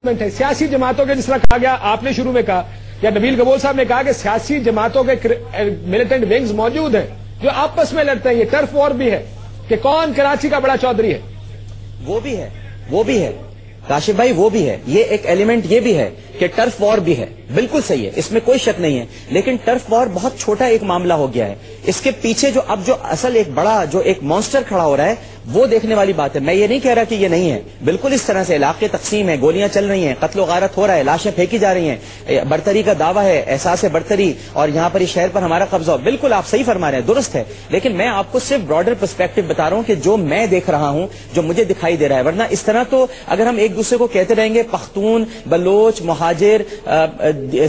ہے سیاسی جماعتوں کے، جس طرح کہا گیا آپ نے شروع میں کہا یا نبیل گبول صاحب نے کہا کہ سیاسی جماعتوں کے ملیٹنٹ ونگز موجود ہیں جو آپس میں لڑتے ہیں. یہ ٹرف وار بھی ہے کہ کون کراچی کا بڑا چودھری ہے. وہ بھی ہے کاشف بھائی، وہ بھی ہے. یہ ایک ایلیمنٹ یہ بھی ہے کہ ٹرف وار بھی ہے. بالکل صحیح ہے، اس میں کوئی شک نہیں ہے. لیکن ٹرف وار بہت چھوٹا ایک معاملہ ہو گیا ہے. اس کے پیچھے جو اصل ایک بڑا جو ایک مانسٹر کھڑا ہو رہا ہے وہ دیکھنے والی بات ہے. میں یہ نہیں کہہ رہا کہ یہ نہیں ہے، بالکل اس طرح سے علاقے تقسیم ہے، گولیاں چل رہی ہیں، قتل و غارت ہو رہا ہے، لاشیں پھینکی جا رہی ہیں، برتری کا دعویٰ ہے، احساس برتری، اور یہاں پر اس شہر پر ہمارا قبضہ. بالکل آپ صحیح فرما رہے ہیں، درست ہے. لیکن میں آپ کو صرف براڈر پرسپیکٹو بتا رہا ہوں کہ جو میں دیکھ رہا ہوں، جو مجھے دکھائی دے رہا ہے. ورنہ اس طرح تو اگر ہم ایک دوسرے کو کہتے رہیں گے پختون، بلوچ، مہاجر،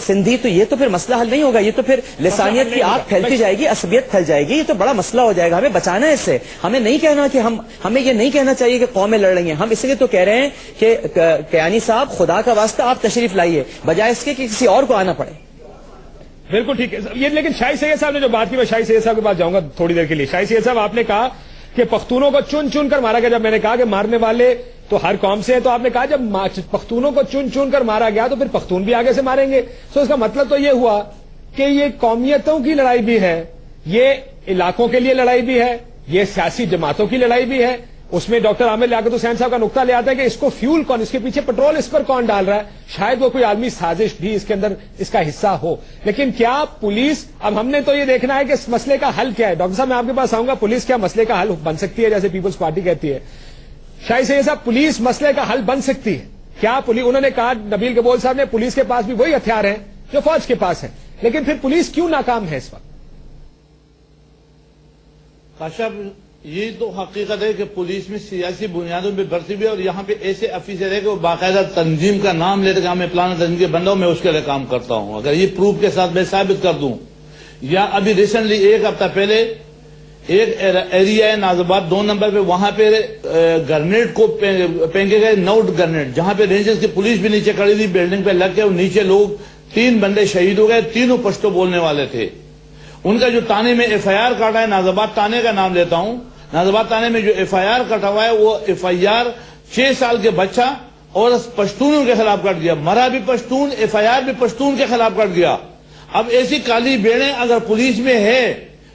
سندھی، تو یہ تو پھر مسئلہ حل نہیں ہوگا. یہ تو پھر لسانیت کی آگ پھیلتی جائے گی، عصبیت پھیل جائے گی. یہ تو بڑا مسئلہ ہو جائے گا. ہمیں بچانا ہے اس سے. ہمیں نہیں کہنا کہ ہمیں یہ نہیں کہنا چاہیے کہ قومیں لڑ رہی ہیں. ہم اس لیے تو کہہ رہے ہیں کہ کیانی صاحب خدا کا واسطہ آپ تشریف لائیے، بجائے اس کے کہ کسی اور کو آنا پڑے. بالکل ٹھیک ہے یہ. لیکن شاہی سید صاحب نے جو بات کی، میں شاہی سید صاحب کے پاس جاؤں گا تھوڑی دیر کے لیے. شاہی سید صاحب، آپ نے کہا کہ پختونوں کو چن چن کر مارا گیا. جب میں نے کہا کہ مارنے والے تو ہر قوم سے ہیں، تو آپ نے کہا جب پختونوں کو چن چن کر مارا گیا تو پھر پختون بھی آگے سے ماریں گے. تو اس کا مطلب تو یہ ہوا کہ یہ قومیتوں کی لڑائی بھی ہے، یہ علاقوں کے لیے لڑائی بھی ہے، یہ سیاسی جماعتوں کی لڑائی بھی ہے. اس میں ڈاکٹر عامر لیاقت حسین صاحب کا نقطہ لے آتا ہے کہ اس کو فیول کون، اس کے پیچھے پٹرول اس پر کون ڈال رہا ہے. شاید وہ کوئی عالمی سازش بھی اس کے اندر اس کا حصہ ہو. لیکن کیا پولیس، اب ہم نے تو یہ دیکھنا ہے کہ اس مسئلے کا حل کیا ہے. ڈاکٹر صاحب میں آپ کے پاس آؤں گا. پولیس کیا مسئلے کا حل بن سکتی ہے جیسے پیپلز پارٹی کہتی ہے؟ شاہی سید صاحب، پولیس مسئلے کا حل بن سکتی ہے کیا؟ انہوں نے کہا، نبیل گبول صاحب نے، پولیس کے پاس بھی وہی ہتھیار ہیں جو فوج کے پاس ہیں. لیکن پھر پولیس کیوں ناکام ہے اس وقت؟ کاشف، یہ تو حقیقت ہے کہ پولیس میں سیاسی بنیادوں پہ بھرتی بھی ہے، اور یہاں پہ ایسے افیسر ہے کہ وہ باقاعدہ تنظیم کا نام لیتے کہ میں پلان تنظیم کے بندہ ہوں، میں اس کے لیے کام کرتا ہوں. اگر یہ پروف کے ساتھ میں ثابت کر دوں، یا ابھی ریسنٹلی ایک ہفتہ پہلے ایک ایریا ہے نازآباد 2 نمبر پہ، وہاں پہ گرنیڈ کو پھینکے گئے، نوٹ گرنیڈ، جہاں پہ رینجرز کی پولیس بھی نیچے کھڑی تھی، بلڈنگ پہ لگ کے نیچے لوگ 3 بندے شہید ہو گئے. تینوں پشتو بولنے والے تھے. ان کا جو تانے میں ایف آئی آر کاٹا ہے، نازآباد تانے کا نام لیتا ہوں، نازآباد تانے میں جو ایف آئی آر کٹا ہوا ہے، وہ ایف آئی آر 6 سال کے بچہ اور پشتونوں کے خلاف کٹ گیا. مرا بھی پشتون، ایف آئی آر بھی پشتون کے خلاف کٹ گیا. اب ایسی کالی بیڑیں اگر پولیس میں ہے،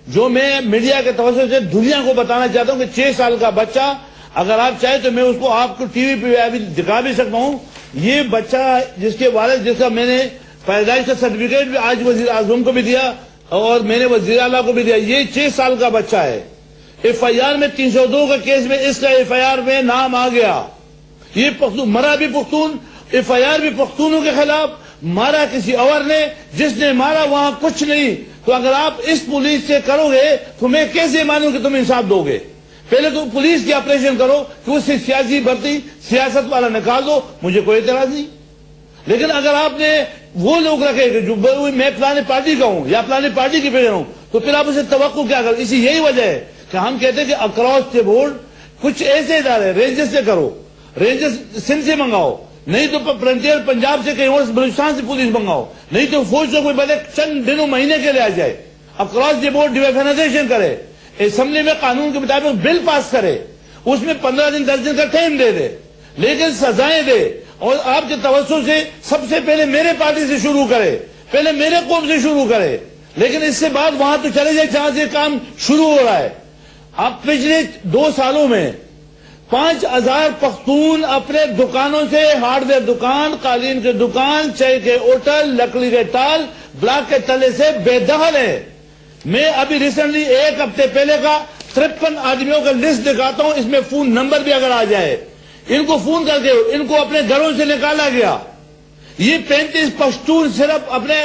جو میں میڈیا کے توسط سے دنیا کو بتانا چاہتا ہوں کہ 6 سال کا بچہ، اگر آپ چاہیں تو میں اس کو آپ کو ٹی وی پہ ابھی دکھا بھی سکتا ہوں. یہ بچہ جس کے والد، جس کا میں نے پیدائش کا سرٹیفکیٹ بھی آج وزیر اعظم کو بھی دیا اور میں نے وزیر اعلیٰ کو بھی دیا، یہ 6 سال کا بچہ ہے. ایف آئی آر میں 302 کا کیس میں اس کا ایف آئی آر میں نام آ گیا. یہ پختون، مرا بھی پختون، ایف آئی آر بھی پختونوں کے خلاف، مارا کسی اور نے، جس نے مارا وہاں کچھ نہیں. تو اگر آپ اس پولیس سے کرو گے تو میں کیسے مانوں کہ تم انصاف دو گے؟ پہلے تو پولیس کی آپریشن کرو کہ اس سے سیاسی بھرتی، سیاست والا نکال دو، مجھے کوئی اعتراض نہیں. لیکن اگر آپ نے وہ لوگ رکھے کہ جو میں فلانے پارٹی کا ہوں یا فلانے پارٹی کی فکر ہوں، تو پھر آپ اسے توقع کیا کرو؟ اسی یہی وجہ ہے کہ ہم کہتے ہیں کہ اکراس دی بورڈ کچھ ایسے ادارے رینجرز سے کرو، رینجرز سندھ سے منگاؤ، نہیں تو فرنٹیئر پنجاب سے کہیں اور بلوچستان سے پولیس منگاؤ، نہیں تو فوج سے کوئی بڑے چند دنوں مہینے کے لیے آ جائے. اکراس دی بورڈ ڈیویفنائزیشن کرے، اسمبلی میں قانون کے مطابق بل پاس کرے، اس میں 15 دن 10 دن کا ٹائم دے دے، لیکن سزائیں دے. اور آپ کے توسط سے سب سے پہلے میرے پارٹی سے شروع کرے، پہلے میرے قوم سے شروع کرے. لیکن اس سے بعد وہاں تو چلے جائے جہاں سے کام شروع ہو رہا ہے. اب پچھلے 2 سالوں میں 5000 پختون اپنے دکانوں سے، ہارڈ ویئر دکان، قالین کے دکان، چائے کے ہوٹل، لکڑی کے ٹال، بلاک کے تلے سے بے دخل ہے. میں ابھی ریسنٹلی 1 ہفتے پہلے کا 53 آدمیوں کا لسٹ دکھاتا ہوں، اس میں فون نمبر بھی اگر آ جائے. ان کو فون کر کے ان کو اپنے گھروں سے نکالا گیا. یہ 35 پشتون صرف اپنے